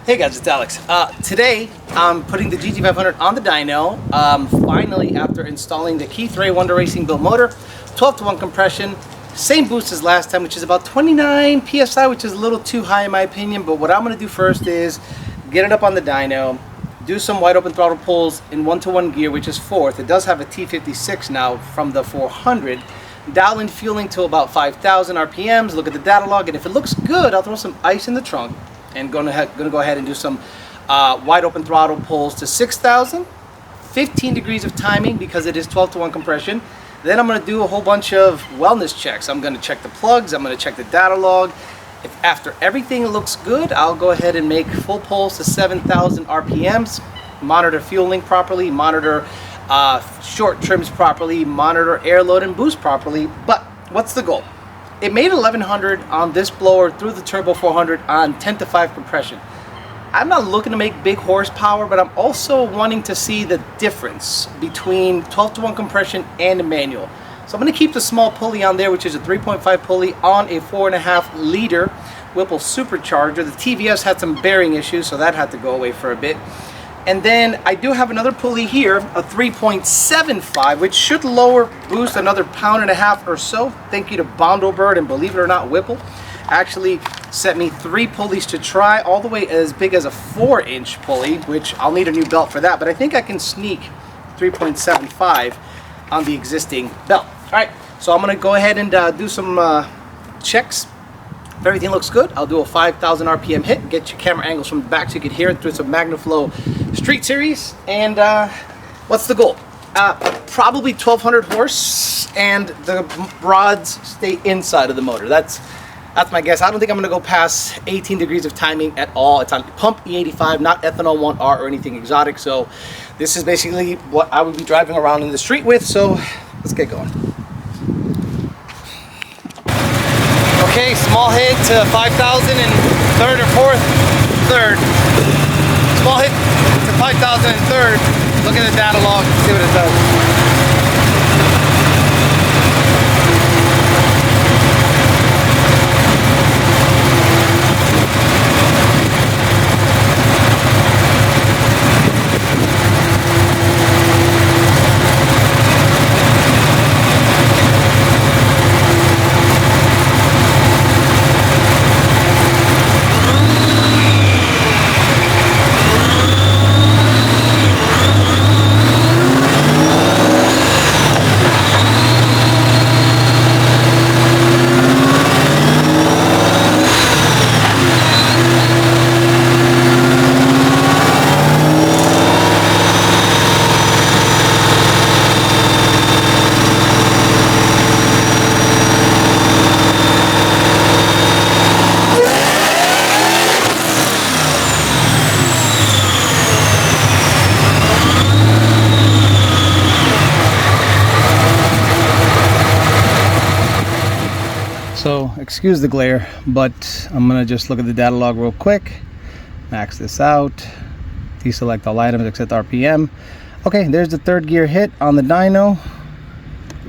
Hey guys, it's Alex. Today I'm putting the GT500 on the dyno. Finally, after installing the Key3 Wonder Racing build motor, 12-to-1 compression, same boost as last time, which is about 29 psi, which is a little too high in my opinion. But what I'm going to do first is get it up on the dyno, do some wide open throttle pulls in 1-to-1 gear, which is fourth. It does have a T56 now from the 400. Dial in fueling to about 5,000 RPMs. Look at the data log, and if it looks good, I'll throw some ice in the trunk. And gonna go ahead and do some wide open throttle pulls to 6,000, 15 degrees of timing because it is 12-to-1 compression. Then I'm gonna do a whole bunch of wellness checks. I'm gonna check the plugs, I'm gonna check the data log. If after everything looks good, I'll go ahead and make full pulls to 7,000 RPMs, monitor fueling properly, monitor short trims properly, monitor air load and boost properly. But what's the goal? It made 1100 on this blower through the Turbo 400 on 10-to-5 compression. I'm not looking to make big horsepower, but I'm also wanting to see the difference between 12-to-1 compression and a manual. So I'm going to keep the small pulley on there, which is a 3.5 pulley on a 4.5 liter Whipple supercharger. The TVS had some bearing issues, so that had to go away for a bit. And then I do have another pulley here, a 3.75, which should lower boost another 1.5 pounds or so. Thank you to Bondo Bird, and believe it or not, Whipple actually sent me 3 pulleys to try, all the way as big as a 4-inch pulley, which I'll need a new belt for that, but I think I can sneak 3.75 on the existing belt. All right, so I'm gonna go ahead and do some checks. If everything looks good, I'll do a 5,000 RPM hit, get your camera angles from the back so you can hear it through some MagnaFlow Street Series. And what's the goal? Probably 1,200 horse, and the rods stay inside of the motor. That's my guess. I don't think I'm gonna go past 18 degrees of timing at all. It's on pump E85, not ethanol 1R or anything exotic. So this is basically what I would be driving around in the street with. So let's get going. Okay, small hit to 5,000 and third or fourth, third. Small hit to 5,000 and third. Look at the data log, see what it does. So excuse the glare, but I'm gonna just look at the data log real quick, max this out, deselect all items except RPM. Okay, there's the third gear hit on the dyno.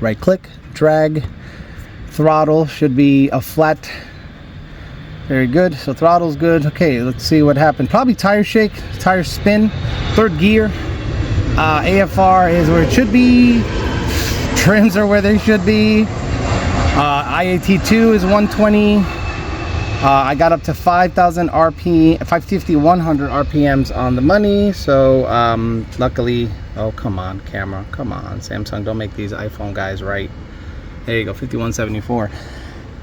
Right click, drag, throttle should be a flat. Very good, so throttle's good. Okay, let's see what happened. Probably tire shake, tire spin, third gear. AFR is where it should be, trims are where they should be. IAT2 is 120. I got up to 5,000 RP, 550, 100 RPMs on the money. So luckily, oh come on camera, come on Samsung, don't make these iPhone guys right. There you go, 5174.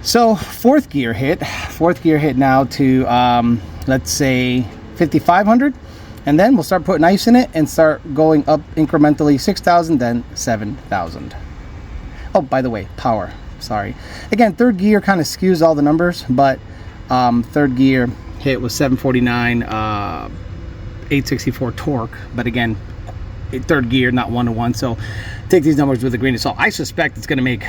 So fourth gear hit now to let's say 5,500, and then we'll start putting ice in it and start going up incrementally, 6,000, then 7,000. Oh, by the way, power. Sorry. Again, third gear kind of skews all the numbers, but third gear hit was 749, 864 torque. But again, third gear, not 1-to-1. So take these numbers with a grain of salt. I suspect it's going to make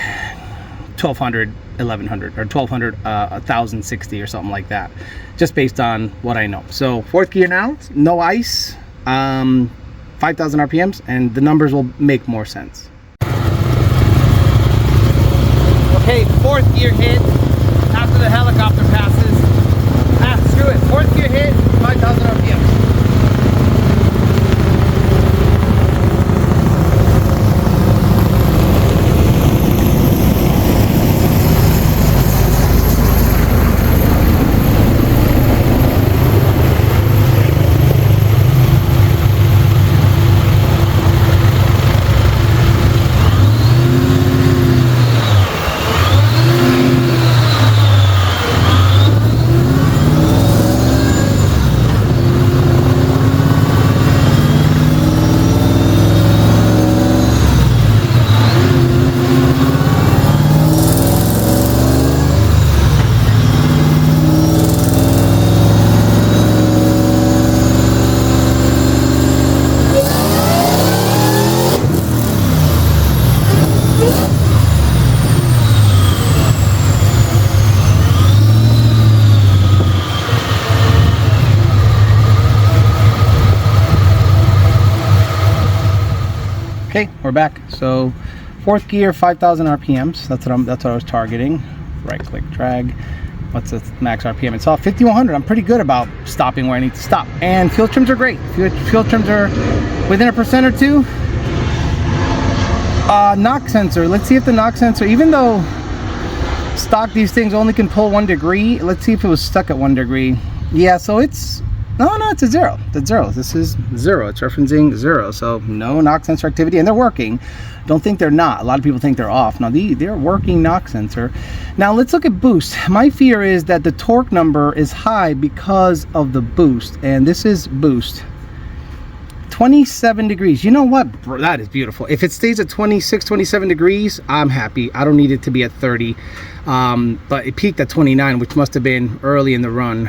1,200, 1,100, or 1,200, 1,060 or something like that, just based on what I know. So fourth gear now, no ice, 5,000 RPMs, and the numbers will make more sense. Okay, fourth gear hit after the helicopter passes. Screw it. Fourth gear hit, 5,000 RPM. we're back. So 4th gear, 5,000 RPMs. That's what I was targeting. Right click, drag. What's the max RPM? It's all 5,100. I'm pretty good about stopping where I need to stop. And fuel trims are great. Fuel trims are within 1% or 2. Knock sensor. Let's see if the knock sensor, even though stock these things only can pull 1 degree, let's see if it was stuck at 1 degree. Yeah, so it's no, it's a 0. That's 0. This is 0. It's referencing 0. So no knock sensor activity, and they're working. Don't think they're not. A lot of people think they're off. Now they're working knock sensor. Now let's look at boost. My fear is that the torque number is high because of the boost, and this is boost. 27 degrees. You know what? That is beautiful. If it stays at 26, 27 degrees, I'm happy. I don't need it to be at 30. But it peaked at 29, which must have been early in the run.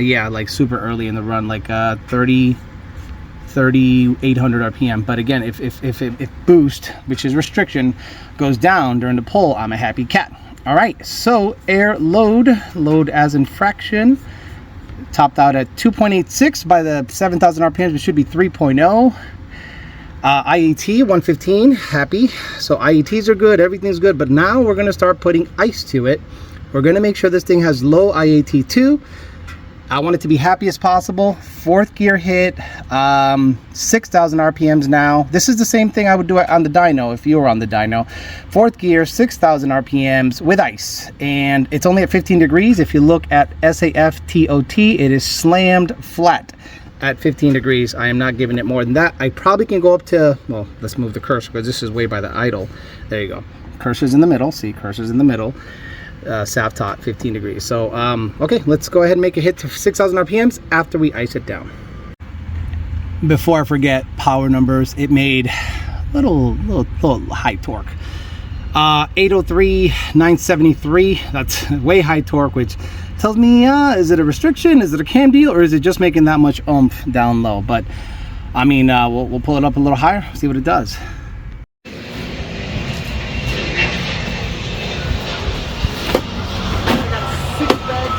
Yeah, like super early in the run, like 3,800 RPM. But again, if boost, which is restriction, goes down during the pull, I'm a happy cat. All right, so air load as in fraction, topped out at 2.86 by the 7,000 RPMs, which should be 3.0. IET 115, happy. So IETs are good, everything's good, but now we're gonna start putting ice to it. We're gonna make sure this thing has low IAT too. I want it to be happy as possible. 4th gear hit, 6,000 RPMs now. This is the same thing I would do on the dyno if you were on the dyno. 4th gear, 6,000 RPMs with ice. And it's only at 15 degrees. If you look at SAFTOT, it is slammed flat at 15 degrees. I am not giving it more than that. I probably can go up to, well, let's move the cursor because this is way by the idle. There you go. Cursor's in the middle. See, cursor's in the middle. SAFTOT 15 degrees. So okay, let's go ahead and make a hit to 6,000 RPMs after we ice it down. Before I forget, power numbers, it made little high torque. 803, 973. That's way high torque, which tells me is it a restriction, is it a cam deal, or is it just making that much oomph down low? But I mean, we'll pull it up a little higher, see what it does.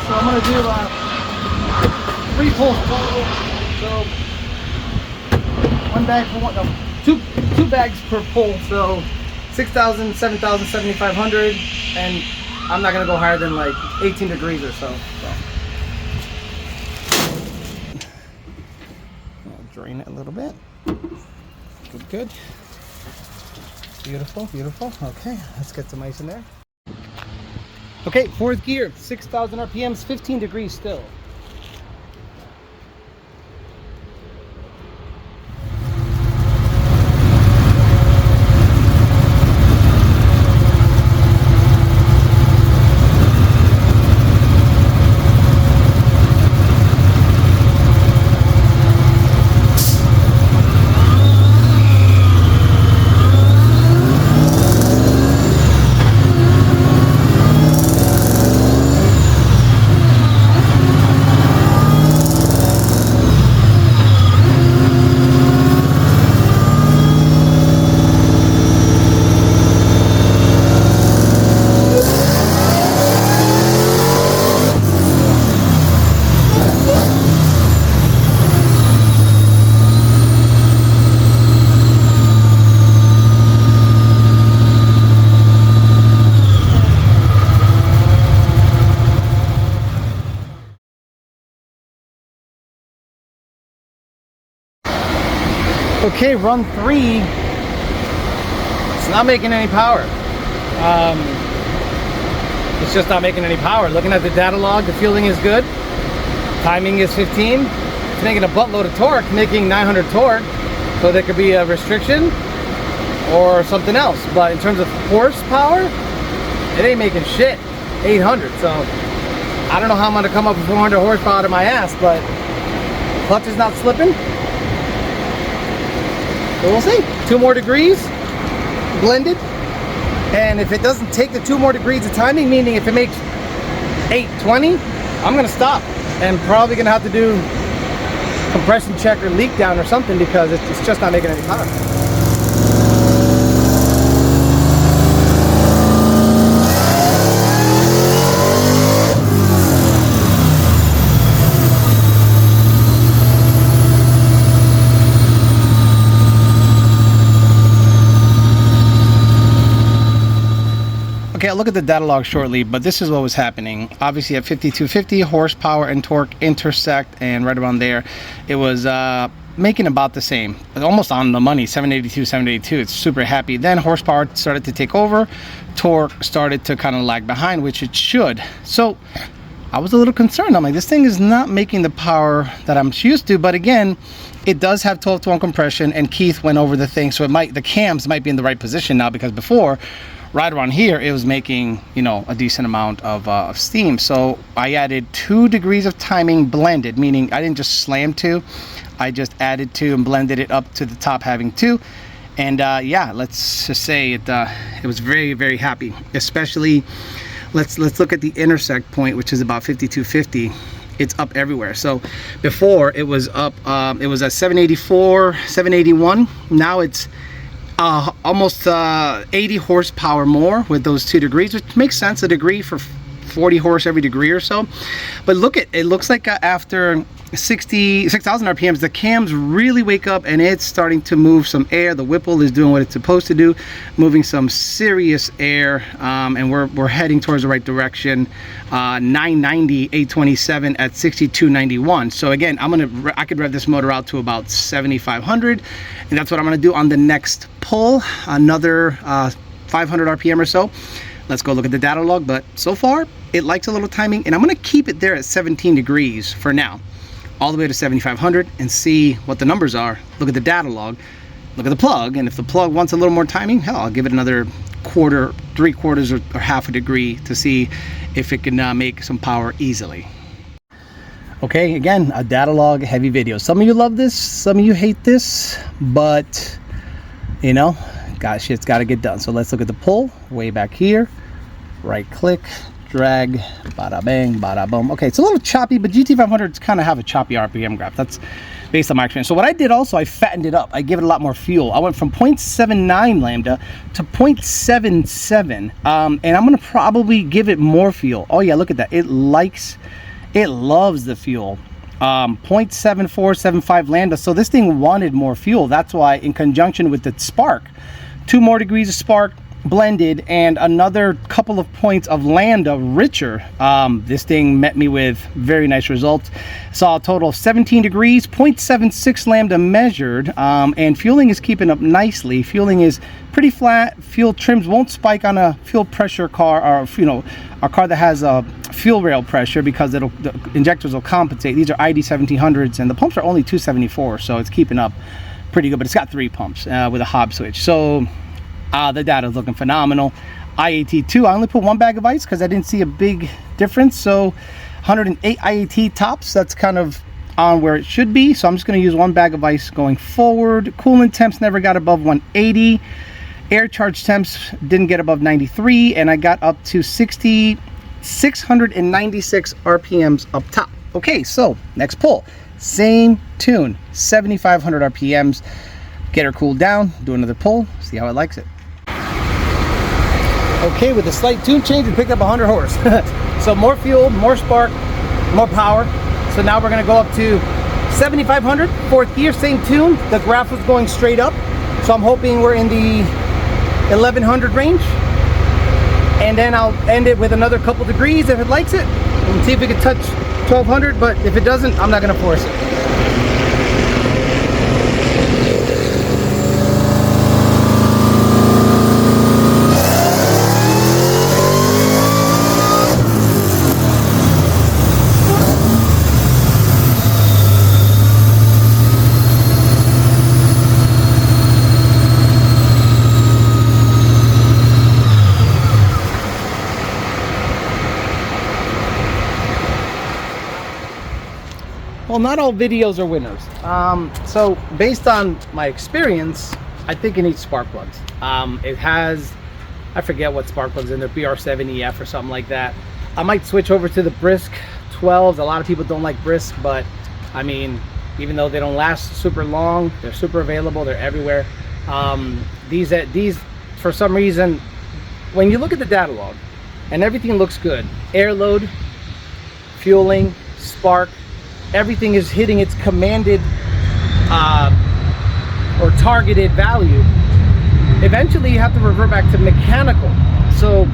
So I'm gonna do 3 pulls total. So 1 bag for one, no, two bags per pull. So 6,000, 7,000, 7,500, and I'm not gonna go higher than like 18 degrees or so. I'll drain it a little bit. Good. Beautiful. Okay, let's get some ice in there. Okay, 4th gear, 6,000 RPMs, 15 degrees still. Okay, run 3. It's not making any power. It's just not making any power. Looking at the data log, the fueling is good. Timing is 15. It's making a buttload of torque, making 900 torque. So there could be a restriction or something else. But in terms of horsepower, it ain't making shit. 800. So I don't know how I'm gonna come up with 400 horsepower out of my ass, but clutch is not slipping. So we'll see. 2 more degrees, blended. And if it doesn't take the 2 more degrees of timing, meaning if it makes 820, I'm gonna stop. And probably gonna have to do compression check or leak down or something because it's just not making any power. Okay, I'll look at the data log shortly, but this is what was happening. Obviously at 5250, horsepower and torque intersect, and right around there, it was making about the same, almost on the money, 782, 782. It's super happy. Then horsepower started to take over, torque started to kind of lag behind, which it should. So I was a little concerned. I'm like, this thing is not making the power that I'm used to, but again, it does have 12-to-1 compression, and Keith went over the thing, so it might, the cams might be in the right position now, because before, right around here, it was making, you know, a decent amount of steam. So I added 2 degrees of timing blended, meaning I didn't just slam 2, I just added 2 and blended it up to the top having 2. And yeah, let's just say it was very, very happy. Especially, let's look at the intersect point, which is about 5250. It's up everywhere. So before it was up, it was at 784, 781. Now it's almost 80 horsepower more with those 2 degrees, which makes sense, a degree for 40 horse every degree or so. But look, it looks like after 6,000 RPMs, the cams really wake up and it's starting to move some air. The Whipple is doing what it's supposed to do, moving some serious air, and we're heading towards the right direction. 990, 827 at 6291. So again, I could rev this motor out to about 7,500, and that's what I'm gonna do on the next pull, another 500 RPM or so. Let's go look at the data log, but so far it likes a little timing, and I'm gonna keep it there at 17 degrees for now, all the way to 7,500, and see what the numbers are. Look at the data log, look at the plug, and if the plug wants a little more timing, hell, I'll give it another quarter, 3/4 or half a degree to see if it can make some power easily. Okay, again, a data log heavy video. Some of you love this, some of you hate this, but you know, gosh, it's got to get done. So let's look at the pull way back here. Right click, drag, bada bang, bada boom. Okay, it's a little choppy, but GT500s kind of have a choppy RPM graph. That's based on my experience. So what I did also, I fattened it up. I give it a lot more fuel. I went from 0.79 lambda to 0.77, and I'm gonna probably give it more fuel. Oh yeah, look at that. It loves the fuel. 0.7475 lambda. So this thing wanted more fuel. That's why, in conjunction with the spark, 2 more degrees of spark blended and another couple of points of lambda richer, this thing met me with very nice results. Saw a total of 17 degrees, 0.76 lambda measured, and fueling is keeping up nicely. Fueling is pretty flat. Fuel trims won't spike on a fuel pressure car, or you know, a car that has a fuel rail pressure, because the injectors will compensate. These are ID 1700s, and the pumps are only 274, so it's keeping up pretty good. But it's got 3 pumps with a Hobb switch. So the data is looking phenomenal. IAT2, I only put 1 bag of ice because I didn't see a big difference. So 108 IAT tops, that's kind of on where it should be. So I'm just going to use 1 bag of ice going forward. Coolant temps never got above 180. Air charge temps didn't get above 93, and I got up to 696 RPMs up top. Okay, so next pull, same tune, 7,500 RPMs. Get her cooled down, do another pull, see how it likes it. Okay, with a slight tune change, we picked up 100 horse. So more fuel, more spark, more power. So now we're gonna go up to 7,500, 4th gear, same tune. The graph was going straight up. So I'm hoping we're in the 1,100 range. And then I'll end it with another couple degrees if it likes it. And see if we can touch 1,200, but if it doesn't, I'm not gonna force it. Well, not all videos are winners. So based on my experience, I think it needs spark plugs. It has, I forget what spark plugs in there, BR7EF or something like that. I might switch over to the Brisk 12s. A lot of people don't like Brisk, but I mean, even though they don't last super long, they're super available, they're everywhere. These, for some reason, when you look at the data log and everything looks good, air load, fueling, spark, everything is hitting its commanded or targeted value. Eventually you have to revert back to mechanical. So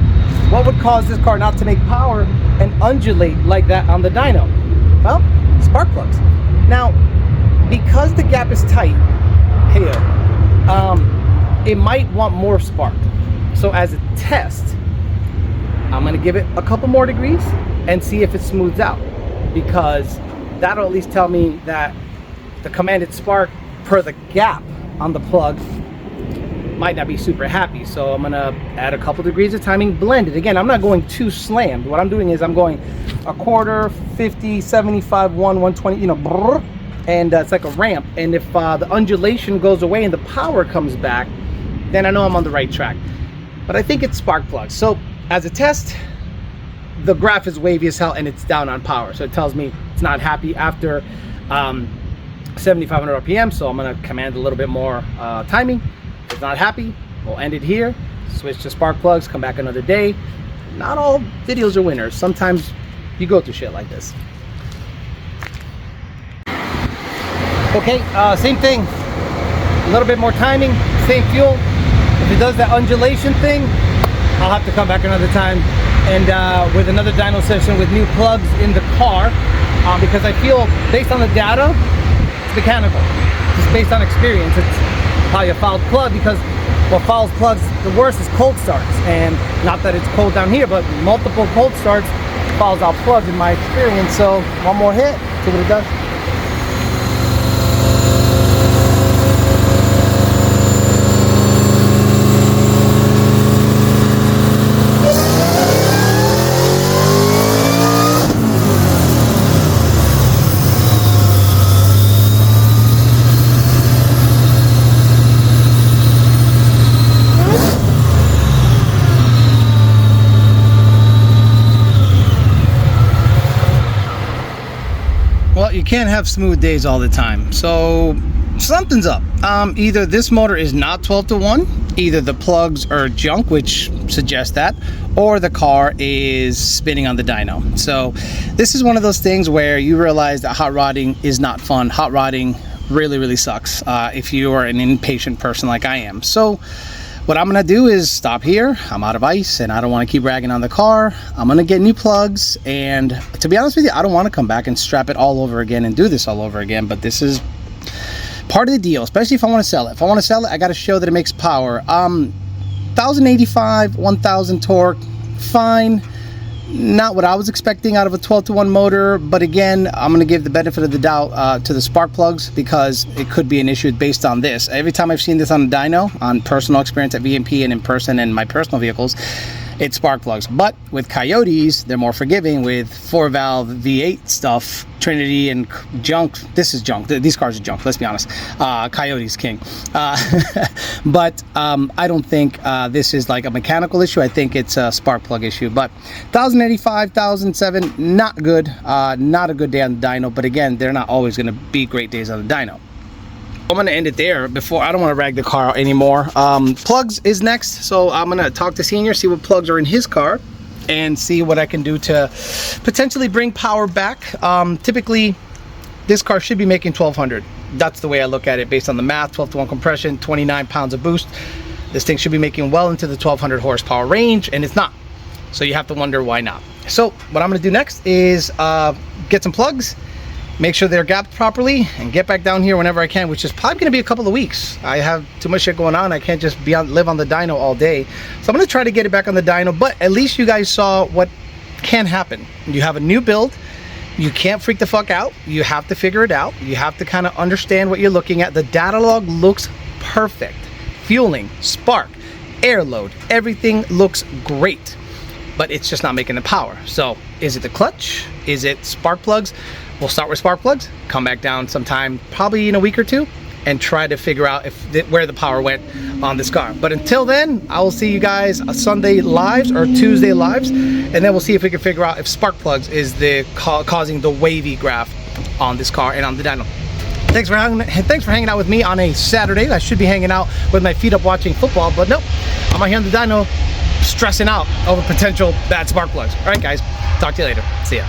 What would cause this car not to make power and undulate like that on the dyno? Well, spark plugs. Now, because the gap is tight here, it might want more spark. So as a test, I'm gonna give it a couple more degrees and see if it smooths out, because that'll at least tell me that the commanded spark per the gap on the plug might not be super happy. So I'm gonna add a couple degrees of timing, blend it. Again, I'm not going too slammed. What I'm doing is I'm going a quarter, 50, 75, 120, you know, and it's like a ramp. And if the undulation goes away and the power comes back, then I know I'm on the right track. But I think it's spark plugs. So as a test, the graph is wavy as hell and it's down on power. So it tells me it's not happy after 7,500 RPM. So I'm gonna command a little bit more timing. If it's not happy, we'll end it here, switch to spark plugs, come back another day. Not all videos are winners. Sometimes you go through shit like this. Okay, same thing. A little bit more timing, same fuel. If it does that undulation thing, I'll have to come back another time and with another dyno session with new plugs in the car, because I feel based on the data, it's mechanical. Just based on experience, it's probably a fouled plug, because what fouls plugs the worst is cold starts. And not that it's cold down here, but multiple cold starts fouls out plugs in my experience. So one more hit, see what it does. Well, you can't have smooth days all the time, so something's up. Either this motor is not 12-to-1, either the plugs are junk, which suggests that, or the car is spinning on the dyno. So this is one of those things where you realize that hot rodding is not fun. Hot rodding really sucks if you are an impatient person like I am. So what I'm gonna do is stop here. I'm out of ice and I don't want to keep ragging on the car. I'm gonna get new plugs, and to be honest with you, I don't want to come back and strap it all over again and do this all over again, but this is part of the deal, especially if I want to sell it. If I want to sell it, I got to show that it makes power. 1085, 1000 torque, fine. Not what I was expecting out of a 12-to-1 motor, but again, I'm going to give the benefit of the doubt to the spark plugs, because it could be an issue based on this. Every time I've seen this on a dyno, on personal experience at VMP and in person and my personal vehicles, it's spark plugs. But with Coyotes, they're more forgiving with 4-valve V8 stuff, Trinity and junk. This is junk. These cars are junk, let's be honest. Coyotes king. But I don't think this is like a mechanical issue. I think it's a spark plug issue. But 1085, 1007, not good. Not a good day on the dyno. But again, they're not always going to be great days on the dyno. I'm going to end it there before I don't want to rag the car out anymore. Plugs is next, so I'm going to talk to Senior, see what plugs are in his car, and see what I can do to potentially bring power back. Typically, this car should be making 1200. That's the way I look at it based on the math. 12-to-1 compression, 29 pounds of boost. This thing should be making well into the 1200 horsepower range, and it's not. So you have to wonder why not. So what I'm going to do next is get some plugs, make sure they're gapped properly, and get back down here whenever I can, which is probably going to be a couple of weeks. I have too much shit going on. I can't just live on the dyno all day. So I'm going to try to get it back on the dyno, but at least you guys saw what can happen. You have a new build. You can't freak the fuck out. You have to figure it out. You have to kind of understand what you're looking at. The data log looks perfect. Fueling, spark, air load, everything looks great, but it's just not making the power. So is it the clutch? Is it spark plugs? We'll start with spark plugs, come back down sometime, probably in a week or two, and try to figure out where the power went on this car. But until then, I will see you guys Sunday lives or Tuesday lives, and then we'll see if we can figure out if spark plugs is causing the wavy graph on this car and on the dyno. Thanks for hanging out with me on a Saturday. I should be hanging out with my feet up watching football, but nope, I'm out here on the dyno stressing out over potential bad spark plugs. All right, guys, talk to you later. See ya.